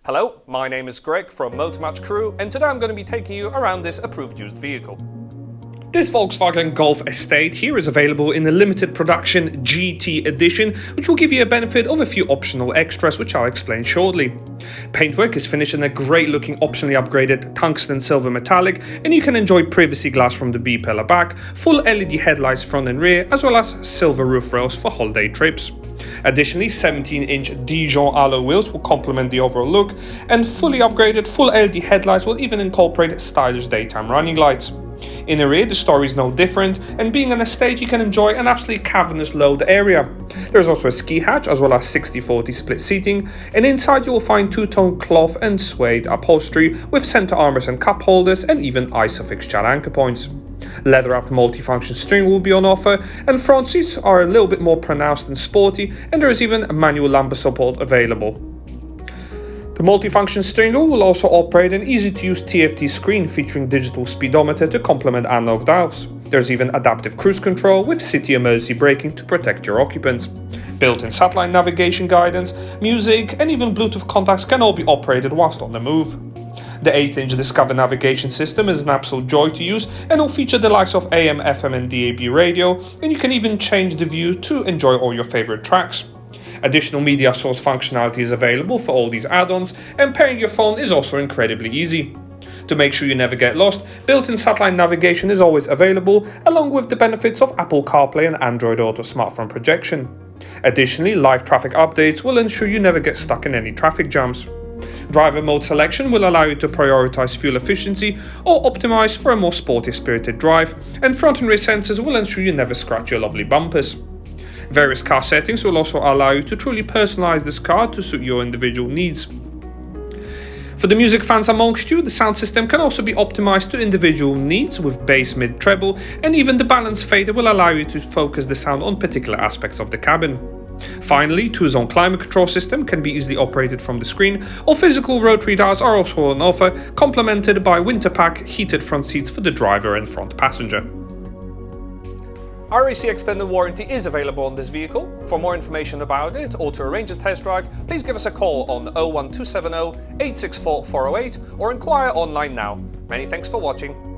Hello, my name is Greg from Motor Match Crewe, and today I'm going to be taking you around this approved used vehicle. This Volkswagen Golf estate here is available in the limited production GT edition, which will give you a benefit of a few optional extras, which I'll explain shortly. Paintwork is finished in a great looking optionally upgraded tungsten silver metallic, and you can enjoy privacy glass from the B-pillar back, full LED headlights front and rear, as well as silver roof rails for holiday trips. Additionally, 17-inch Dijon alloy wheels will complement the overall look, and fully upgraded full LED headlights will even incorporate stylish daytime running lights. In the rear, the story is no different, and being an estate, you can enjoy an absolutely cavernous load area. There's also a ski hatch as well as 60-40 split seating, and inside you will find two-tone cloth and suede upholstery with center armrest and cup holders, and even Isofix child anchor points. Leather-wrapped multifunction steering will be on offer, and front seats are a little bit more pronounced and sporty, and there is even a manual lumbar support available. The multifunction steering wheel will also operate an easy-to-use TFT screen featuring digital speedometer to complement analog dials. There's even adaptive cruise control with city emergency braking to protect your occupants. Built-in satellite navigation guidance, music, and even Bluetooth contacts can all be operated whilst on the move. The 8-inch Discover navigation system is an absolute joy to use and will feature the likes of AM, FM and DAB radio, and you can even change the view to enjoy all your favorite tracks. Additional media source functionality is available for all these add-ons, and pairing your phone is also incredibly easy. To make sure you never get lost, built-in satellite navigation is always available, along with the benefits of Apple CarPlay and Android Auto smartphone projection. Additionally, live traffic updates will ensure you never get stuck in any traffic jams. Driver mode selection will allow you to prioritize fuel efficiency or optimize for a more sporty spirited drive, and front and rear sensors will ensure you never scratch your lovely bumpers. Various car settings will also allow you to truly personalize this car to suit your individual needs. For the music fans amongst you, the sound system can also be optimized to individual needs with bass, mid, treble, and even the balance fader will allow you to focus the sound on particular aspects of the cabin. Finally, 2-zone climate control system can be easily operated from the screen, or physical rotary dials are also on offer, complemented by winter pack heated front seats for the driver and front passenger. RAC Extended Warranty is available on this vehicle. For more information about it or to arrange a test drive, please give us a call on 01270 864 408 or inquire online now. Many thanks for watching.